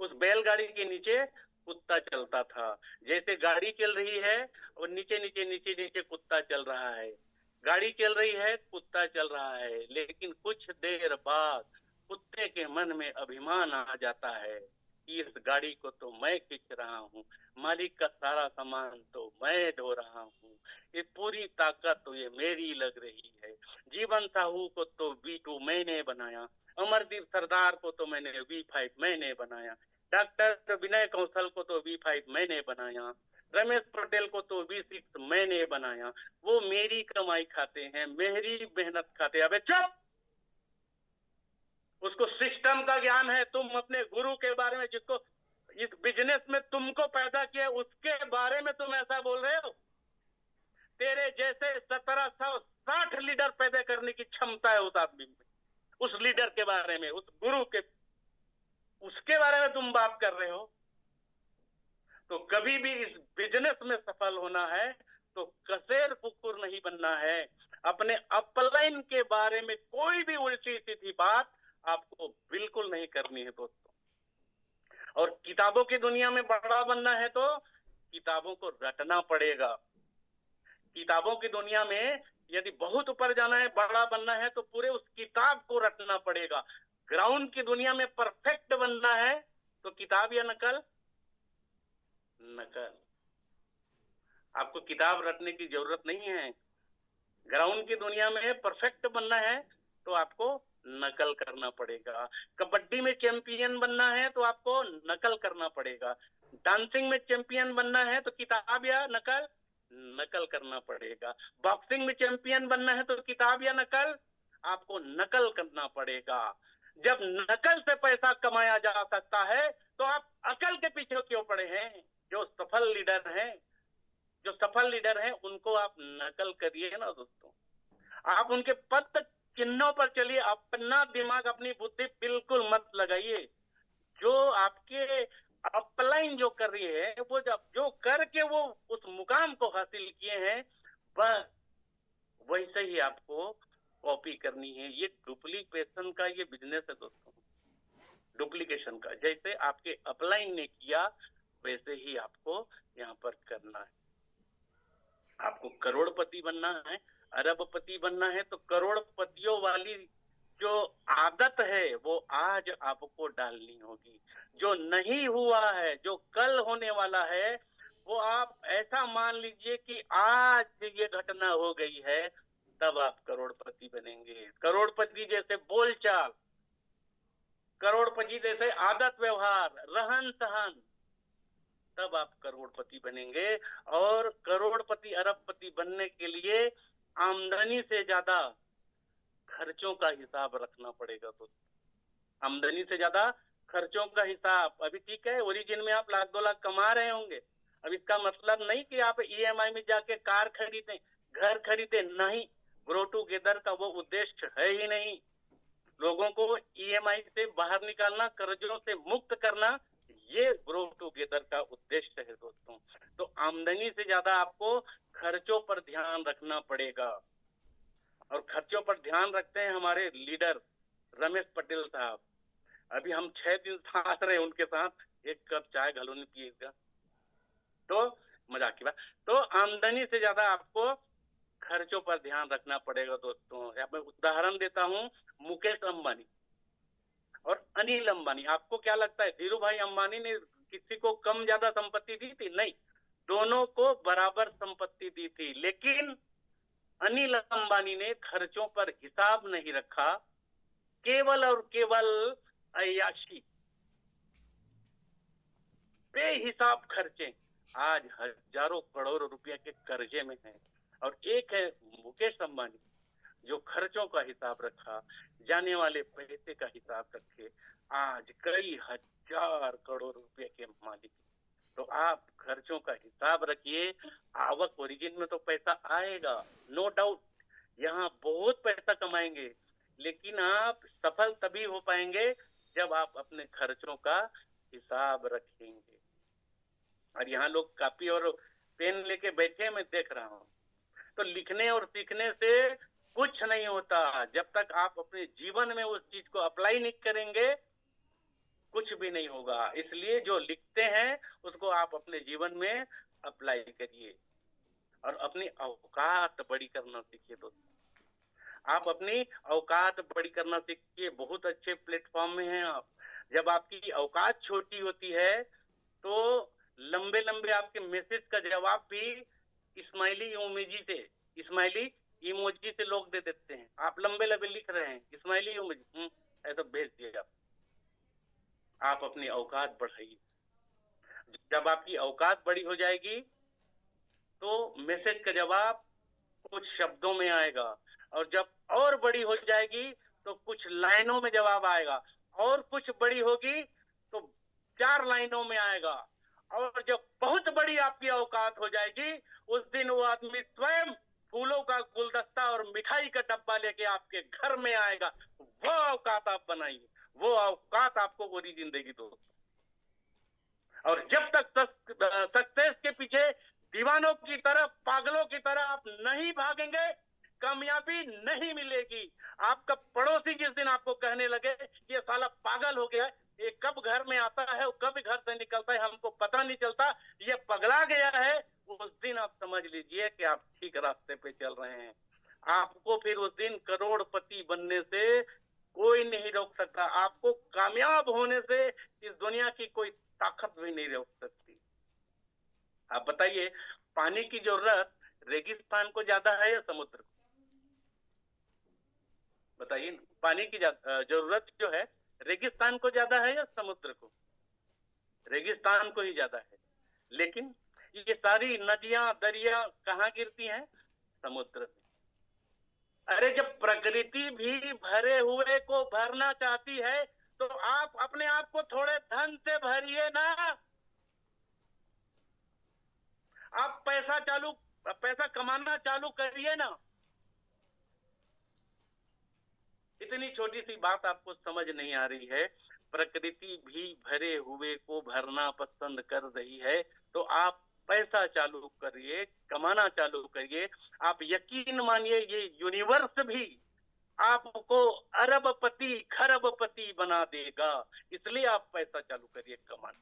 उस बैलगाड़ी के नीचे कुत्ता चलता था। जैसे गाड़ी चल रही है और नीचे नीचे नीचे नीचे कुत्ता चल रहा है, गाड़ी चल रही है, कुत्ता चल रहा है। लेकिन कुछ देर बाद कुत्ते के मन में अभिमान आ जाता है कि इस गाड़ी को तो मैं खींच रहा हूँ, मालिक का सारा सामान तो मैं ढो रहा हूँ, ये पूरी ताकत तो ये मेरी लग रही है। जीवन साहू को तो V2 मैंने बनाया, अमरदीप सरदार को तो मैंने V5 मैंने बनाया, डॉक्टर विनय कौशल को तो V5 मैंने बनाया, रमेश पटेल को तो V6 मैंने बनाया। वो मेरी कमाई खाते हैं, मेरी मेहनत खाते हैं। अबे चुप! उसको सिस्टम का ज्ञान है। तुम अपने गुरु के बारे में, जिसको इस बिजनेस में तुमको पैदा किया, उसके बारे में तुम ऐसा बोल रहे हो। तेरे जैसे 1760 लीडर पैदा करने की क्षमता है उस आदमी में। उस लीडर के बारे में, उस गुरु के, उसके बारे में तुम बात कर रहे हो। तो कभी भी इस बिजनेस में सफल होना है तो कसेर कुकुर नहीं बनना है। अपने अपलाइन के बारे में कोई भी उल्टी सीधी बात आपको बिल्कुल नहीं करनी है दोस्तों। और किताबों की दुनिया में बड़ा बनना है तो किताबों को रटना पड़ेगा। किताबों की दुनिया में यदि बहुत ऊपर जाना है, बड़ा बनना है, तो पूरे उस किताब को रटना पड़ेगा। ग्राउंड की दुनिया में परफेक्ट बनना है तो किताब या नकल? नकल। आपको किताब रटने की जरूरत नहीं है। ग्राउंड की दुनिया में परफेक्ट बनना है तो आपको नकल करना पड़ेगा। कबड्डी में चैंपियन बनना है तो आपको नकल करना पड़ेगा। डांसिंग में चैंपियन बनना है तो किताब या नकल? नकल करना पड़ेगा। बॉक्सिंग में चैंपियन बनना है तो किताब या नकल? आपको नकल करना पड़ेगा। जब नकल से पैसा कमाया जा सकता है तो आप अकल के पीछे क्यों पड़े हैं? जो सफल लीडर हैं उनको आप नकल करिए ना दोस्तों। आप उनके पद चिन्हों पर चलिए, अपना दिमाग अपनी बुद्धि बिल्कुल मत लगाइए। जो आपके अपलाइन जो कर रही है, वो जो करके वो उस मुकाम को हासिल किए हैं, बस वैसे ही आपको कॉपी करनी है। ये डुप्लीकेशन का ये बिजनेस है दोस्तों, डुप्लीकेशन का। जैसे आपके अपलाइन ने किया वैसे ही आपको यहाँ पर करना है। आपको करोड़पति बनना है, अरबपति बनना है तो करोड़पतियों वाली जो आदत है वो आज आपको डालनी होगी। जो नहीं हुआ है, जो कल होने वाला है, वो आप ऐसा मान लीजिए कि आज ये घटना हो गई है, तब आप करोड़पति बनेंगे। करोड़पति जैसे बोलचाल, करोड़पति जैसे आदत व्यवहार, रहन सहन, तब आप करोड़पति बनेंगे। और करोड़पति अरबपति बनने के लिए आमदनी से ज्यादा खर्चों का हिसाब रखना पड़ेगा दोस्तों। आमदनी से ज्यादा खर्चों का हिसाब। अभी ठीक है, ओरिजिन में आप 1 लाख 2 लाख कमा रहे होंगे, अब इसका मतलब नहीं कि आप ईएमआई में जाके कार खरीदें, घर खरीदें, नहीं। ग्रो टूगेदर का वो उद्देश्य है ही नहीं। लोगों को ईएमआई से बाहर निकालना, कर्जों से मुक्त करना, ये ग्रो टूगेदर का उद्देश्य है दोस्तों। तो आमदनी से ज्यादा आपको खर्चों पर ध्यान रखना पड़ेगा, और खर्चों पर ध्यान रखते हैं हमारे लीडर रमेश पटेल साहब। अभी हम 6 दिन साथ रहे उनके साथ, एक कप चाय घलोनी पिएगा, तो मजाक की बात। तो आमदनी से ज्यादा आपको खर्चों पर ध्यान रखना पड़ेगा दोस्तों। मैं उदाहरण देता हूं, मुकेश अंबानी और अनिल अंबानी। आपको क्या लगता है धीरू भाई अंबानी ने किसी को कम ज्यादा संपत्ति दी थी? नहीं, दोनों को बराबर संपत्ति दी थी। लेकिन अनिल अंबानी ने खर्चों पर हिसाब नहीं रखा, केवल और केवल अय्याशी, बेहिसाब खर्चे, आज हजारों करोड़ रुपए के कर्जे में है। और एक है मुकेश अंबानी, जो खर्चों का हिसाब रखा, जाने वाले पैसे का हिसाब रखे, आज कई हजार करोड़ रुपए के मालिक। तो आप खर्चों का हिसाब रखिए, आवक ओरिजिन में तो पैसा आएगा, नो डाउट, यहाँ बहुत पैसा कमाएंगे, लेकिन आप सफल तभी हो पाएंगे जब आप अपने खर्चों का हिसाब रखेंगे। और यहाँ लोग कॉपी और पेन लेके बैठे, मैं देख रहा हूँ। तो लिखने और सीखने से कुछ नहीं होता, जब तक आप अपने जीवन में उस चीज को अप्लाई नहीं करेंगे कुछ भी नहीं होगा। इसलिए जो लिखते हैं उसको आप अपने जीवन में अप्लाई करिए, और अपनी औकात बड़ी करना सीखिए दोस्तों। आप अपनी औकात बड़ी करना सीखिए, बहुत अच्छे प्लेटफॉर्म में हैं आप। जब आपकी औकात छोटी होती है तो लंबे लंबे आपके मैसेज का जवाब भी स्माइली इमोजी से लोग दे देते हैं। आप लंबे लंबे लिख रहे हैं, स्माइली इमोजी ऐसा भेज दिया। आप अपनी औकात बढ़ाइए। जब आपकी औकात बड़ी हो जाएगी तो मैसेज का जवाब कुछ शब्दों में आएगा, और जब और बड़ी हो जाएगी तो कुछ लाइनों में जवाब आएगा, और कुछ बड़ी होगी तो 4 लाइनों में आएगा। और जब बहुत बड़ी आपकी औकात हो जाएगी, उस दिन वो आदमी स्वयं फूलों का गुलदस्ता और मिठाई का डब्बा लेके आपके घर में आएगा। वो औकात आप बनाइए, वो औकात आपको ओरिजिन देगी दोस्तों। और जब तक सक्सेस के पीछे दीवानों की तरह, पागलों की तरह आप नहीं भागेंगे, कामयाबी नहीं मिलेगी। आपका पड़ोसी जिस दिन आपको कहने लगे ये साला पागल हो गया, ये कब घर में आता है और कब घर से निकलता है हमको पता नहीं चलता, ये पगला गया है, उस दिन आप समझ लीजिए कि आप ठीक रास्ते पे चल रहे हैं। आपको फिर उस दिन करोड़पति बनने से कोई नहीं रोक सकता। आपको कामयाब होने से इस दुनिया की कोई ताकत भी नहीं रोक सकती। आप बताइए, पानी की जरूरत रेगिस्तान को ज्यादा है या समुद्र को? बताइए, पानी की जरूरत जो है रेगिस्तान को ज्यादा है या समुद्र को? रेगिस्तान को ही ज्यादा है। लेकिन ये सारी नदियां दरिया कहाँ गिरती हैं? समुद्र में। अरे जब प्रकृति भी भरे हुए को भरना चाहती है तो आप अपने आप को थोड़े धन से भरिए ना। आप पैसा कमाना चालू करिए ना। इतनी छोटी सी बात आपको समझ नहीं आ रही है? प्रकृति भी भरे हुए को भरना पसंद कर रही है, तो आप पैसा चालू करिए, कमाना चालू करिए। आप यकीन मानिए, ये यूनिवर्स भी आपको अरबपति खरबपति बना देगा। इसलिए आप पैसा चालू करिए कमाना।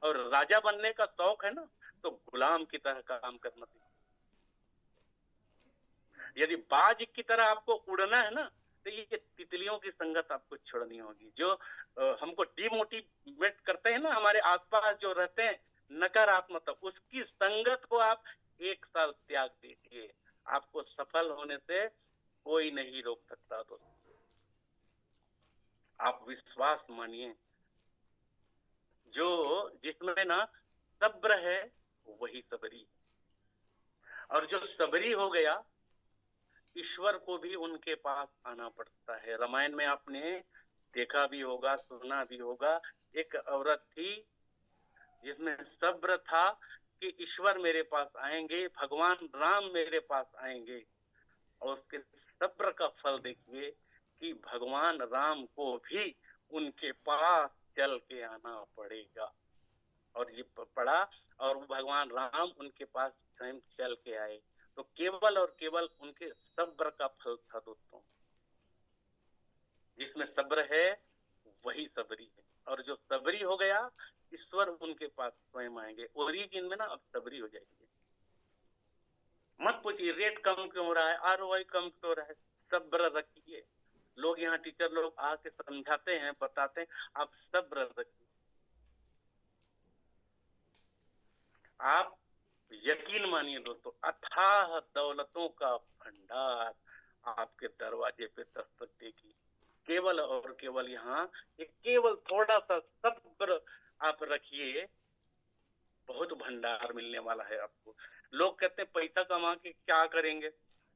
और राजा बनने का शौक है ना, तो गुलाम की तरह काम करना सीखिए। यदि बाज की तरह आपको उड़ना है ना, तो ये तितलियों की संगत आपको छोड़नी होगी, जो हमको डिमोटिवेट करते हैं ना, हमारे आसपास जो रहते हैं नकारात्मक, उसकी संगत को आप 1 साल त्याग दीजिए। आपको सफल होने से कोई नहीं रोक सकता दोस्तों। आप विश्वास मानिए, जो जिसमें ना सब्र है वही सबरी, और जो सबरी हो गया ईश्वर को भी उनके पास आना पड़ता है। रामायण में आपने देखा भी होगा, सुना भी होगा। एक औरत थी जिसमें सब्र था कि ईश्वर मेरे पास आएंगे, भगवान राम मेरे पास आएंगे, और उसके सब्र का फल देखिए कि भगवान राम को भी उनके पास चल के आना पड़ेगा। और ये पड़ा, और वो भगवान राम उनके पास स्वयं चल के आए। तो केवल और केवल उनके सब्र का फल था दोस्तों। जिसमें सब्र है वही सबरी है, और जो सबरी हो गया ईश्वर उनके पास स्वयं आएंगे। ओरिजिन में ना अब सबरी हो जाएगी। मत पूछिए रेट कम क्यों हो रहा है, आरओआई कम क्यों हो रहा है, सब्र रखिए। लोग यहाँ टीचर लोग आके समझाते हैं, बताते हैं, आप सब्र रखिए। आप यकीन मानिए दोस्तों, अथाह दौलतों का भंडार आपके दरवाजे पे दस्तक देगी। केवल और केवल यहाँ केवल थोड़ा सा सब्र आप रखिए, बहुत भंडार मिलने वाला है आपको। लोग कहते हैं पैसा कमा के क्या करेंगे।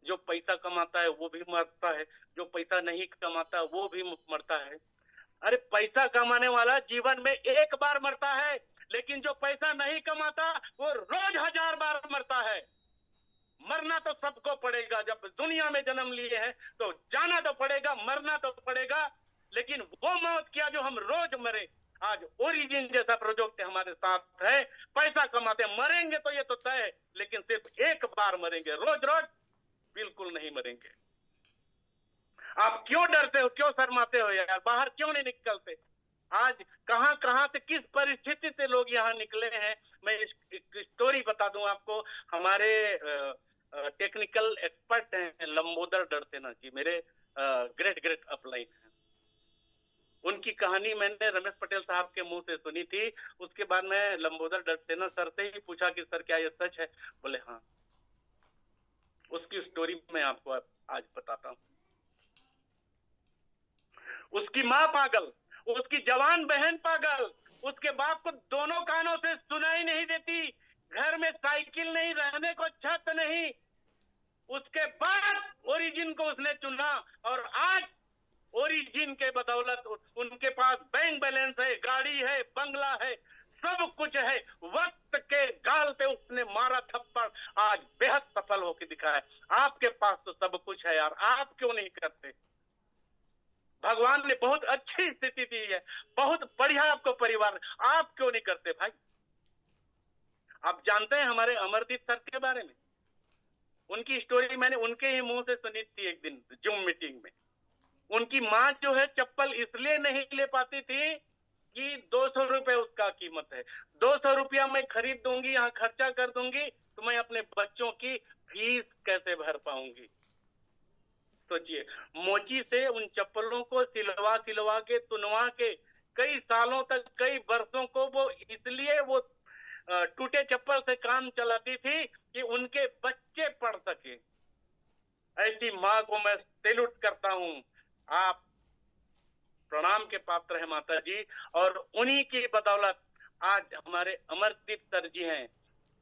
जो पैसा कमाता है वो भी मरता है, जो पैसा नहीं कमाता वो भी मरता है। अरे पैसा कमाने वाला जीवन में एक बार मरता है, लेकिन जो पैसा नहीं कमाता वो रोज 1000 बार मरता है। मरना तो सबको पड़ेगा, जब दुनिया में जन्म लिए हैं तो जाना तो पड़ेगा, मरना तो पड़ेगा। लेकिन वो मौत क्या जो हम रोज मरे। आज ओरिजिन जैसा प्रोजेक्ट हमारे साथ है। पैसा कमाते मरेंगे तो ये तो तय है, लेकिन सिर्फ एक बार मरेंगे, रोज रोज बिल्कुल नहीं मरेंगे। आप क्यों डरते हो, क्यों शर्माते हो यार, बाहर क्यों नहीं निकलते। आज कहां कहां से किस परिस्थिति से लोग यहाँ निकले हैं। मैं एक स्टोरी बता दूं आपको। हमारे टेक्निकल एक्सपर्ट हैं लंबोदर डरसेना जी, मेरे ग्रेट ग्रेट अपलाइन हैं। उनकी कहानी मैंने रमेश पटेल साहब के मुंह से सुनी थी। उसके बाद मैं लंबोदर डरसेना सर से ही पूछा कि सर क्या ये सच है। बोले हाँ। उसकी स्टोरी मैं आपको आज बताता हूँ। उसकी माँ पागल, उसकी जवान बहन पागल, उसके बाप को दोनों कानों से सुनाई नहीं देती, घर में साइकिल नहीं, रहने को छत नहीं। उसके बाद ओरिजिन को उसने चुना, और आज ओरिजिन के बदौलत उनके पास बैंक बैलेंस है, गाड़ी है, बंगला है, सब कुछ है। वक्त के गाल पे उसने मारा थप्पड़, आज बेहद सफल होकर दिखा है। आपके पास तो सब कुछ है यार, आप क्यों नहीं करते। भगवान ने बहुत अच्छी स्थिति दी है, बहुत बढ़िया आपको परिवार, आप क्यों नहीं करते भाई। आप जानते हैं हमारे अमरदीप सर के बारे में, उनकी स्टोरी मैंने उनके ही मुंह से सुनी थी एक दिन जूम मीटिंग में। उनकी माँ जो है चप्पल इसलिए नहीं ले पाती थी कि 200 रुपए उसका कीमत है। 200 रुपया मैं खरीद दूंगी, यहाँ खर्चा कर दूंगी, तो मैं अपने बच्चों की फीस कैसे भर पाऊंगी। सोचिए, मोची से उन चप्पलों को सिलवा सिलवा के तुनवा के कई सालों तक, कई वर्षों को वो इसलिए वो टूटे चप्पल से काम चलाती थी कि उनके बच्चे पढ़ सके। ऐसी माँ को मैं सैल्यूट करता हूँ। आप प्रणाम के पात्र है माता जी, और उन्हीं की बदौलत आज हमारे अमरदीप सर जी हैं।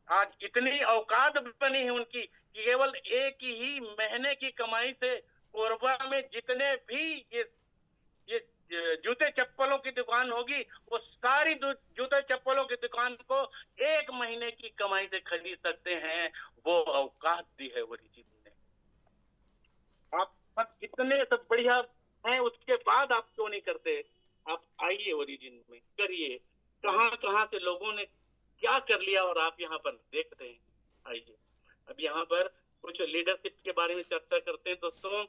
आज इतनी औकात बनी है उनकी कि केवल एक ही महीने की कमाई से कोरबा में जितने भी ये जूते चप्पलों की दुकान होगी, वो सारी जूते चप्पलों की दुकान को एक महीने की कमाई से खरीद सकते हैं। वो औकात दी है ओरिजिन ने। आप सब इतने सब बढ़िया हैं, उसके बाद आप क्यों नहीं करते। आप आइए ओरिजिन में, करिए। कहां कहां से लोगों ने क्या कर लिया और आप यहाँ पर देखते हैं। आइए अब यहाँ पर कुछ लीडरशिप के बारे में चर्चा करते हैं दोस्तों।